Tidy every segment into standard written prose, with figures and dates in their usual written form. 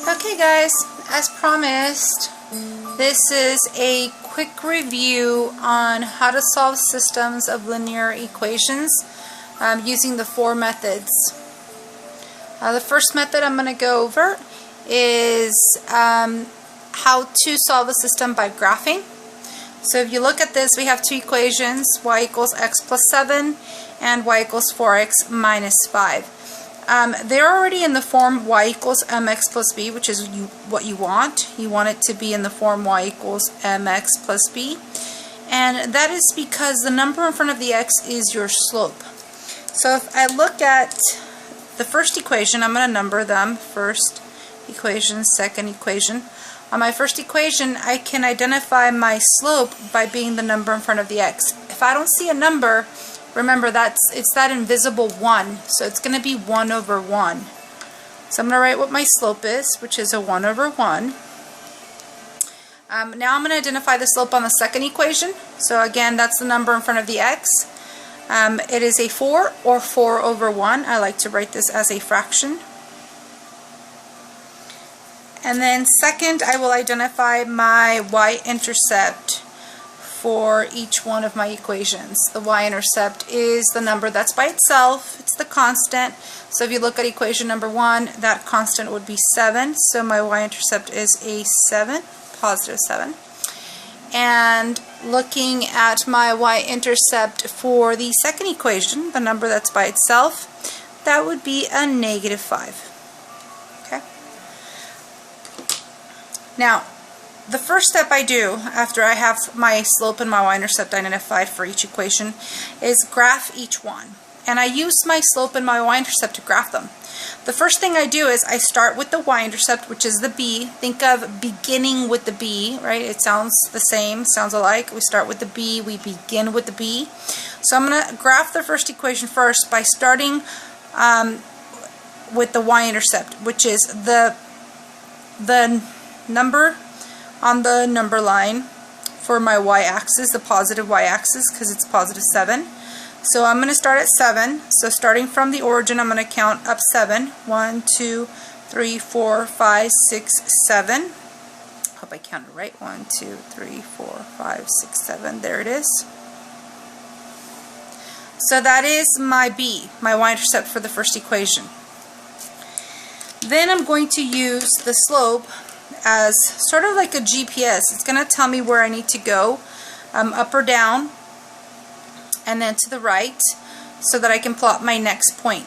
Okay guys, as promised, this is a quick review on how to solve systems of linear equations using the four methods. The first method I'm going to go over is how to solve a system by graphing. So if you look at this, we have two equations, y equals x plus 7 and y equals 4x minus 5. They're already in the form y equals mx plus b, which is what you want. You want it to be in the form y equals mx plus b. And that is because the number in front of the x is your slope. So if I look at the first equation, I'm going to number them. First equation, second equation. On my first equation, I can identify my slope by being the number in front of the x. If I don't see a number, remember it's that invisible 1, so it's going to be 1 over 1. So I'm going to write what my slope is, which is a 1 over 1. Now I'm going to identify the slope on the second equation. So again, that's the number in front of the x. It is a 4 or 4 over 1. I like to write this as a fraction. And then second, I will identify my y-intercept for each one of my equations. The y-intercept is the number that's by itself. It's the constant. So if you look at equation number 1, that constant would be 7. So my y-intercept is a 7, positive 7. And looking at my y-intercept for the second equation, the number that's by itself, that would be a negative 5. Okay. Now, the first step I do after I have my slope and my y-intercept identified for each equation is graph each one. And I use my slope and my y-intercept to graph them. The first thing I do is I start with the y-intercept, which is the b. Think of beginning with the b, right? It sounds the same, sounds alike. We start with the b, we begin with the b. So I'm going to graph the first equation first by starting with the y-intercept, which is the number on the number line for my y-axis, the positive y-axis, because it's positive 7. So I'm going to start at 7. So starting from the origin, I'm going to count up 7. 1, 2, 3, 4, 5, 6, 7. Hope I counted right. 1, 2, 3, 4, 5, 6, 7. There it is. So that is my b, my y-intercept for the first equation. Then I'm going to use the slope as sort of like a GPS. It's going to tell me where I need to go, up or down, and then to the right, so that I can plot my next point.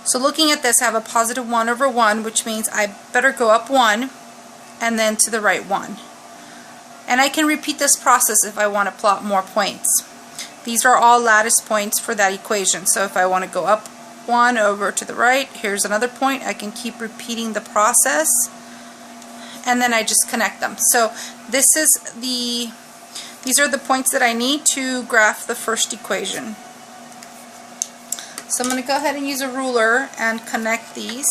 So looking at this, I have a positive 1 over 1, which means I better go up 1, and then to the right 1. And I can repeat this process if I want to plot more points. These are all lattice points for that equation. So if I want to go up 1 over to the right, here's another point. I can keep repeating the process, and then I just connect them. So these are the points that I need to graph the first equation. So I'm going to go ahead and use a ruler and connect these.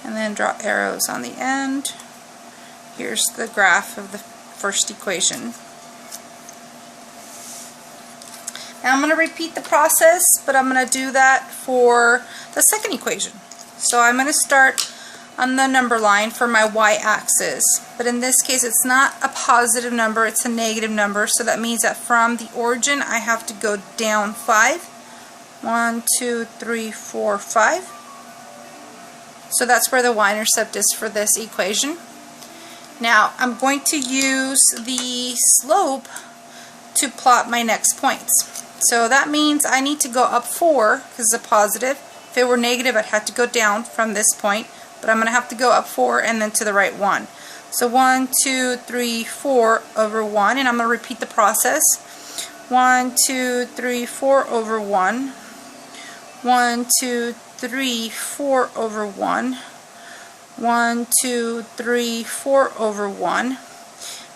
And then draw arrows on the end. Here's the graph of the first equation. Now I'm going to repeat the process, but I'm going to do that for the second equation. So I'm going to start on the number line for my y-axis. But in this case, it's not a positive number, it's a negative number. So that means that from the origin, I have to go down 5. 1, 2, 3, 4, 5. So that's where the y-intercept is for this equation. Now I'm going to use the slope to plot my next points. So that means I need to go up 4 because it's a positive. If it were negative, I'd have to go down from this point, but I'm going to have to go up 4 and then to the right 1. So 1, 2, 3, 4 over 1, and I'm going to repeat the process. 1, 2, 3, 4 over 1. 1, 2, 3, 4 over 1. 1, 2, 3, 4 over 1.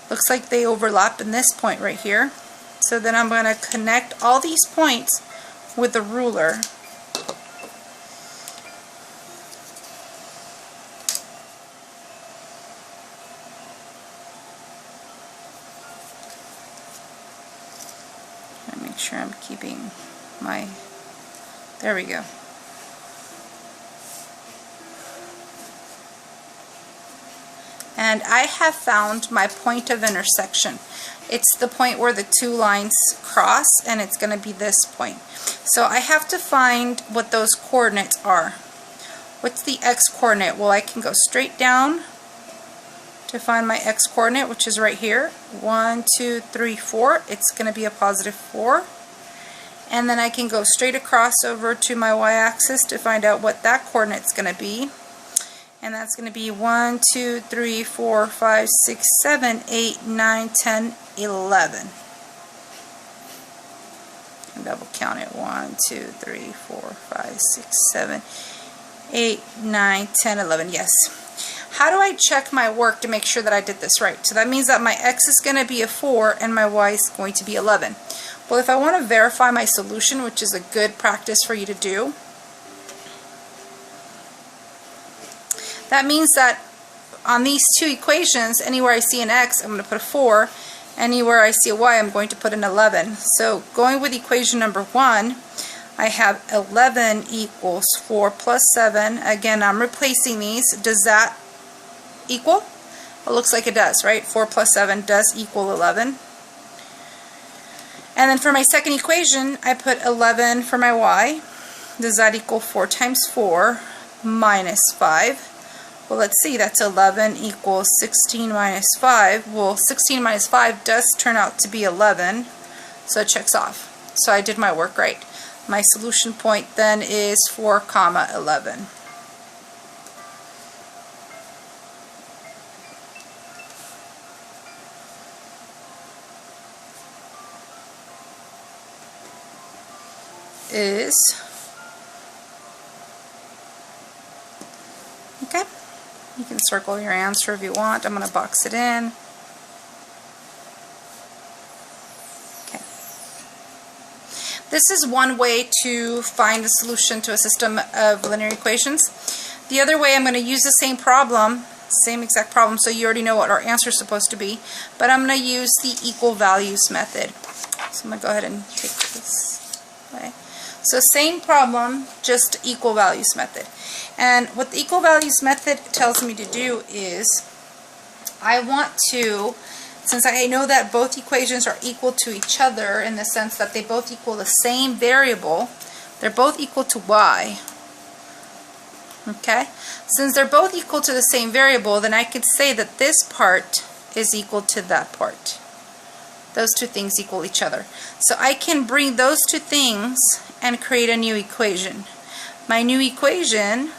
Looks like they overlap in this point right here. So then I'm going to connect all these points with a ruler. sure I'm keeping my, there we go. And I have found my point of intersection. It's the point where the two lines cross, and it's going to be this point. So I have to find what those coordinates are. What's the x coordinate? Well, I can go straight down to find my x coordinate, which is right here. 1, 2, 3, 4. It's going to be a positive 4. And then I can go straight across over to my y-axis to find out what that coordinate is going to be. And that's going to be 1, 2, 3, 4, 5, 6, 7, 8, 9, 10, 11. And double count it. 1, 2, 3, 4, 5, 6, 7, 8, 9, 10, 11. Yes. How do I check my work to make sure that I did this right? So that means that my x is going to be a 4 and my y is going to be 11. Well, if I want to verify my solution, which is a good practice for you to do, that means that on these two equations, anywhere I see an x, I'm going to put a 4. Anywhere I see a y, I'm going to put an 11. So going with equation number 1, I have 11 equals 4 plus 7. Again, I'm replacing these. Does that equal? It looks like it does, right? 4 plus 7 does equal 11. And then for my second equation, I put 11 for my y. Does that equal 4 times 4 minus 5? Well, let's see, that's 11 equals 16 minus 5. Well, 16 minus 5 does turn out to be 11, so it checks off. So I did my work right. My solution point then is 4, 11. Is, okay. You can circle your answer if you want. I'm going to box it in. Okay. This is one way to find the solution to a system of linear equations. The other way, I'm going to use the same problem, same exact problem, so you already know what our answer is supposed to be, but I'm going to use the equal values method. So I'm going to go ahead and take this away. So same problem, just equal values method. And what the equal values method tells me to do is I want to, since I know that both equations are equal to each other in the sense that they both equal the same variable, they're both equal to y. Okay? Since they're both equal to the same variable, then I could say that this part is equal to that part. Those two things equal each other. So I can bring those two things and create a new equation. My new equation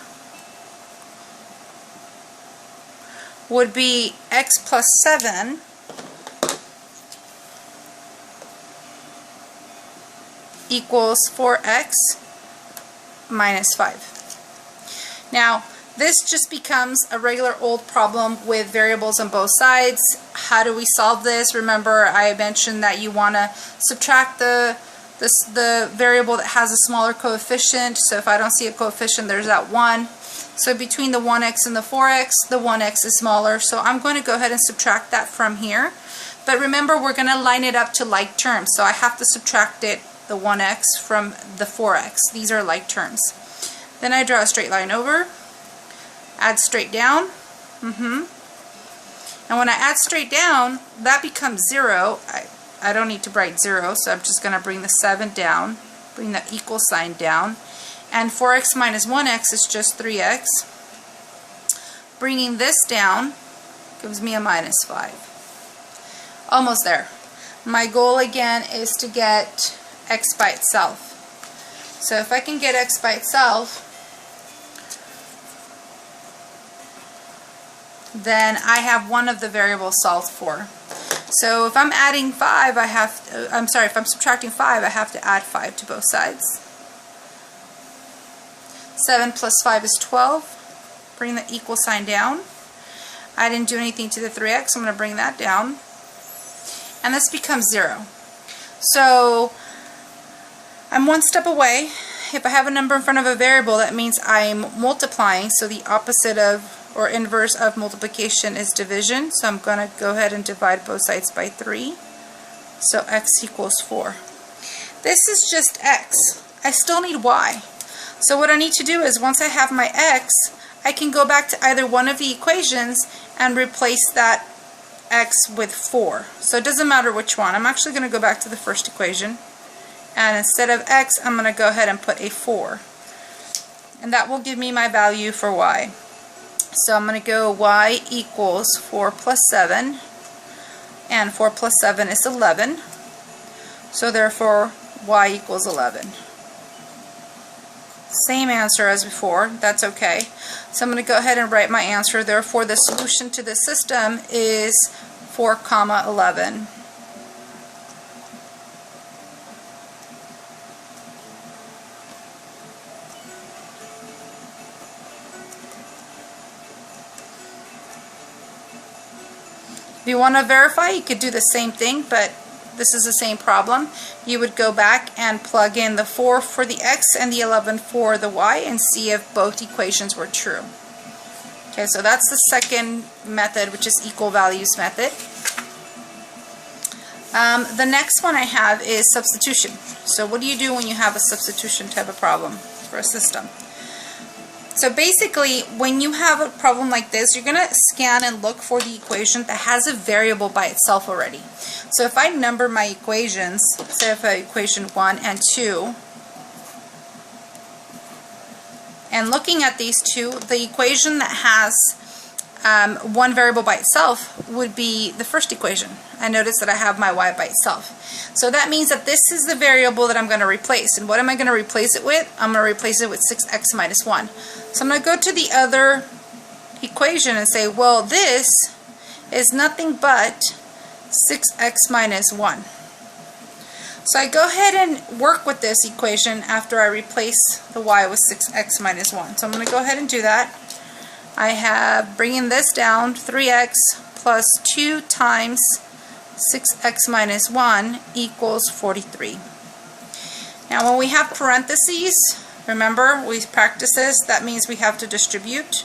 would be x plus 7 equals 4x minus 5. Now, this just becomes a regular old problem with variables on both sides. How do we solve this? Remember, I mentioned that you want to subtract the variable that has a smaller coefficient. So if I don't see a coefficient, there's that 1. So between the 1x and the 4x, the 1x is smaller. So I'm going to go ahead and subtract that from here. But remember, we're going to line it up to like terms. So I have to subtract it, the 1x, from the 4x. These are like terms. Then I draw a straight line over. Add straight down. And when I add straight down, that becomes 0. I don't need to write 0, so I'm just going to bring the 7 down, bring the equal sign down. And 4x minus 1x is just 3x. Bringing this down gives me a minus 5. Almost there. My goal again is to get x by itself. So if I can get x by itself, then I have one of the variables solved for. So if I'm adding 5, if I'm subtracting 5, I have to add 5 to both sides. 7 plus 5 is 12. Bring the equal sign down. I didn't do anything to the 3x, so I'm going to bring that down. And this becomes 0. So I'm one step away. If I have a number in front of a variable, that means I'm multiplying, so the opposite of or inverse of multiplication is division. So I'm going to go ahead and divide both sides by 3. So x equals 4. This is just x. I still need y. So what I need to do is once I have my x, I can go back to either one of the equations and replace that x with 4. So it doesn't matter which one. I'm actually going to go back to the first equation, and instead of x, I'm going to go ahead and put a 4. And that will give me my value for y. So I'm going to go y equals 4 plus 7, and 4 plus 7 is 11. So therefore, y equals 11. Same answer as before, that's okay. So I'm going to go ahead and write my answer. Therefore, the solution to this system is 4, 11. If you want to verify, you could do the same thing, but this is the same problem. You would go back and plug in the 4 for the x and the 11 for the y and see if both equations were true. Okay, so that's the second method, which is equal values method. The next one I have is substitution. So what do you do when you have a substitution type of problem for a system? So basically, when you have a problem like this, you're going to scan and look for the equation that has a variable by itself already. So if I number my equations, say if I equation 1 and 2, and looking at these two, the equation that has one variable by itself would be the first equation. I notice that I have my y by itself. So that means that this is the variable that I'm going to replace. And what am I going to replace it with? I'm going to replace it with 6x minus 1. So I'm going to go to the other equation and say, well, this is nothing but 6x minus 1. So I go ahead and work with this equation after I replace the y with 6x minus 1. So I'm going to go ahead and do that. I have, bringing this down, 3x plus 2 times 6x minus 1 equals 43. Now when we have parentheses, remember, we practice this, that means we have to distribute.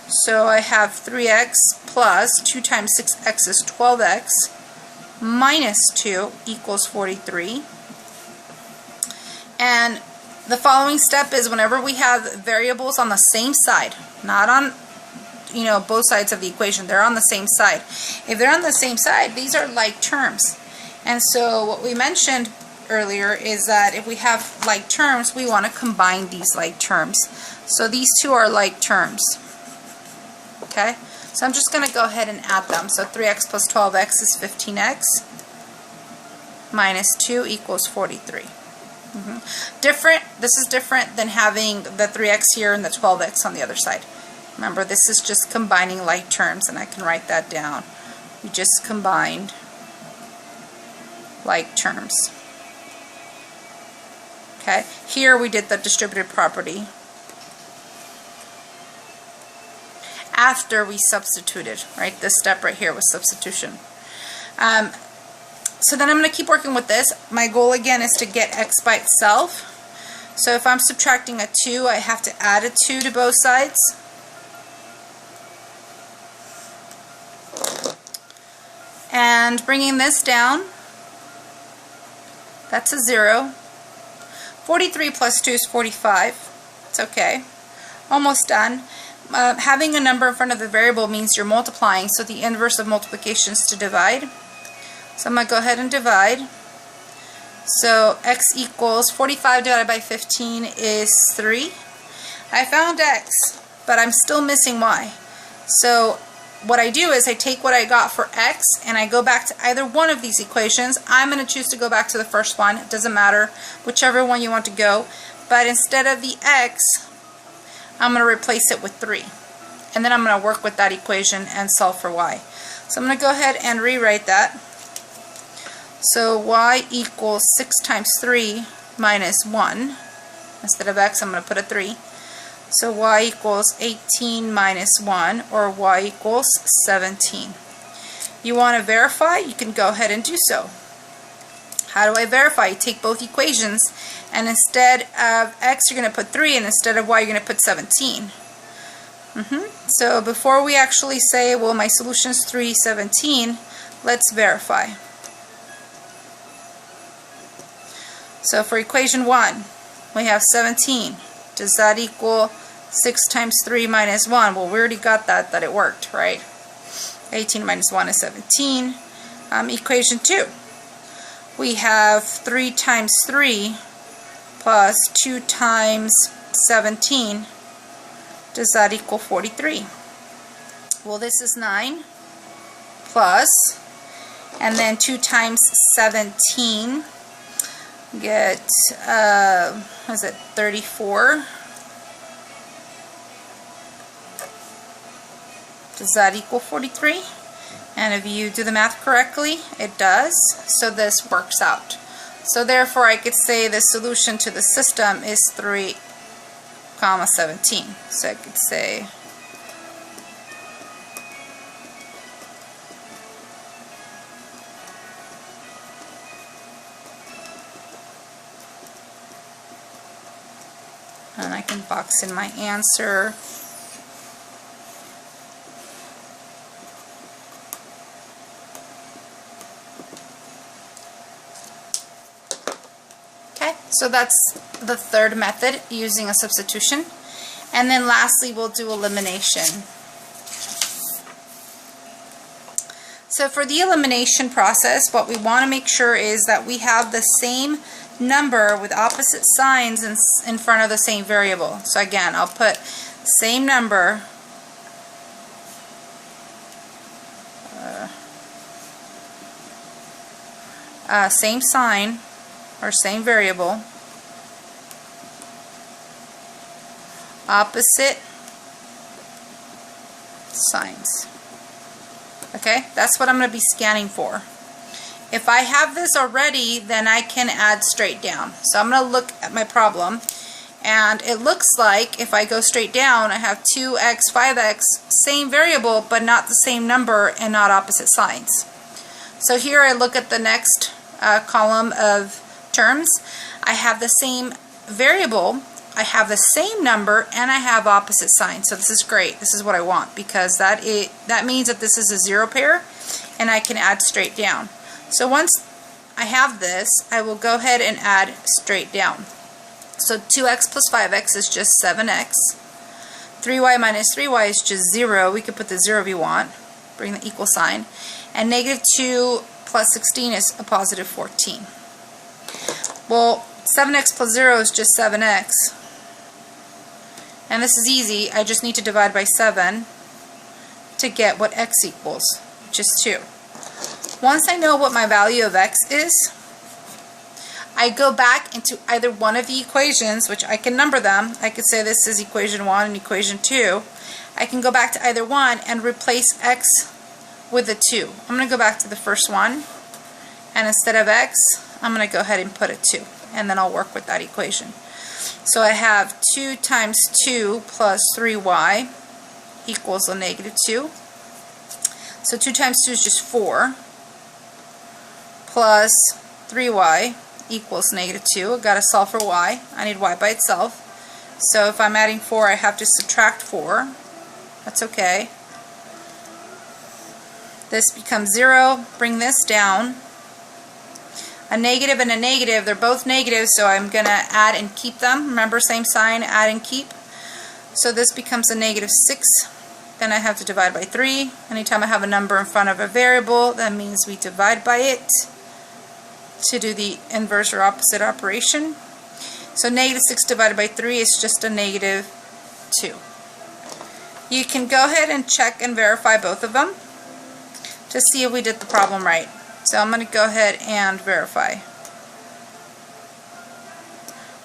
So I have 3x plus 2 times 6x is 12x minus 2 equals 43. And the following step is whenever we have variables on the same side, not on both sides of the equation, they're on the same side. If they're on the same side, these are like terms. And so what we mentioned earlier is that if we have like terms, we want to combine these like terms. So these two are like terms. Okay? So I'm just going to go ahead and add them. So 3x plus 12x is 15x minus 2 equals 43. This is different than having the 3x here and the 12x on the other side. Remember, this is just combining like terms, and I can write that down. We just combined like terms. Okay, here we did the distributive property after we substituted, right? This step right here was substitution. So then I'm going to keep working with this. My goal again is to get x by itself. So if I'm subtracting a 2, I have to add a 2 to both sides. And bringing this down, that's a 0. 43 plus 2 is 45. It's okay. Almost done. Having a number in front of the variable means you're multiplying, so the inverse of multiplication is to divide. So I'm going to go ahead and divide. So x equals 45 divided by 15 is 3. I found x, but I'm still missing y. So what I do is I take what I got for x and I go back to either one of these equations. I'm going to choose to go back to the first one. It doesn't matter, whichever one you want to go. But instead of the x, I'm going to replace it with 3. And then I'm going to work with that equation and solve for y. So I'm going to go ahead and rewrite that. So y equals 6 times 3 minus 1. Instead of x, I'm going to put a 3. So y equals 18 minus 1, or y equals 17. You want to verify? You can go ahead and do so. How do I verify? You take both equations, and instead of x, you're going to put 3, and instead of y, you're going to put 17. So before we actually say, well, my solution is 3, 17, let's verify. So for equation 1, we have 17. Does that equal 6 times 3 minus 1? Well, we already got that it worked, right? 18 minus 1 is 17. Equation 2. We have 3 times 3 plus 2 times 17. Does that equal 43? Well, this is 9 plus, and then 2 times 17, get, what is it, 34. Does that equal 43? And if you do the math correctly, it does. So this works out. So therefore, I could say the solution to the system is 3, 17. So I could say and I can box in my answer. Okay, so that's the third method, using a substitution. And then lastly, we'll do elimination. So for the elimination process, what we want to make sure is that we have the same number with opposite signs in front of the same variable. So again, I'll put same number, same sign, or same variable, opposite signs. Okay, that's what I'm going to be scanning for. If I have this already, then I can add straight down. So I'm going to look at my problem, and it looks like if I go straight down, I have 2x, 5x, same variable, but not the same number and not opposite signs. So here I look at the next column of terms. I have the same variable, I have the same number, and I have opposite signs. So this is great. This is what I want, because that means that this is a zero pair, and I can add straight down. So once I have this, I will go ahead and add straight down. So 2x plus 5x is just 7x. 3y minus 3y is just 0. We could put the 0 if you want. Bring the equal sign. And negative 2 plus 16 is a positive 14. Well, 7x plus 0 is just 7x. And this is easy. I just need to divide by 7 to get what x equals, which is 2. Once I know what my value of x is, I go back into either one of the equations, which I can number them. I could say this is equation 1 and equation 2. I can go back to either one and replace x with a 2. I'm going to go back to the first one, and instead of x, I'm going to go ahead and put a 2, and then I'll work with that equation. So I have 2 times 2 plus 3y equals a negative 2. So 2 times 2 is just 4, plus 3y equals negative 2. I've got to solve for y. I need y by itself. So if I'm adding 4, I have to subtract 4. That's okay. This becomes 0. Bring this down. A negative and a negative, they're both negative, so I'm going to add and keep them. Remember, same sign, add and keep. So this becomes a negative 6. Then I have to divide by 3. Anytime I have a number in front of a variable, that means we divide by it to do the inverse or opposite operation. So negative 6 divided by 3 is just a negative 2. You can go ahead and check and verify both of them to see if we did the problem right. So I'm going to go ahead and verify.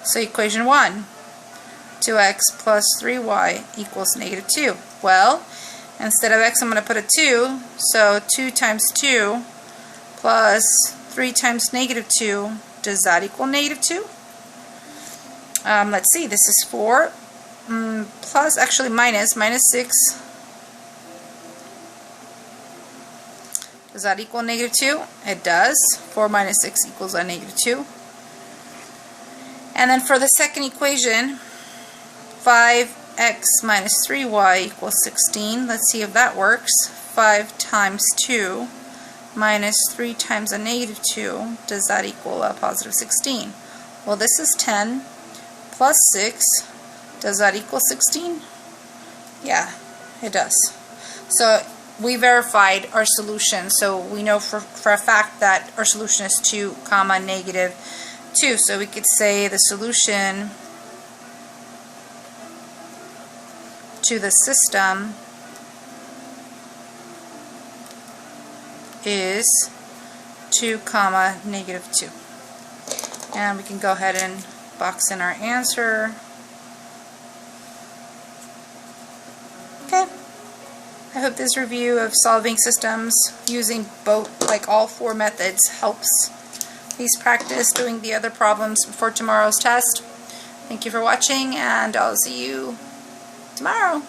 So equation 1, 2x plus 3y equals negative 2. Well, instead of x, I'm going to put a 2. So 2 times 2 plus 3 times negative 2, does that equal negative 2? Let's see, this is 4 plus, actually minus 6. Does that equal negative 2? It does. 4 minus 6 equals a negative 2. And then for the second equation, 5x minus 3y equals 16. Let's see if that works. 5 times 2 minus 3 times a negative 2. Does that equal a positive 16? Well, this is 10 plus 6. Does that equal 16? Yeah, it does. So we verified our solution. So we know for a fact that our solution is 2, negative 2. So we could say the solution to the system is 2, negative 2. And we can go ahead and box in our answer. Okay. I hope this review of solving systems using both, like all 4 methods, helps. Please practice doing the other problems before tomorrow's test. Thank you for watching, and I'll see you tomorrow.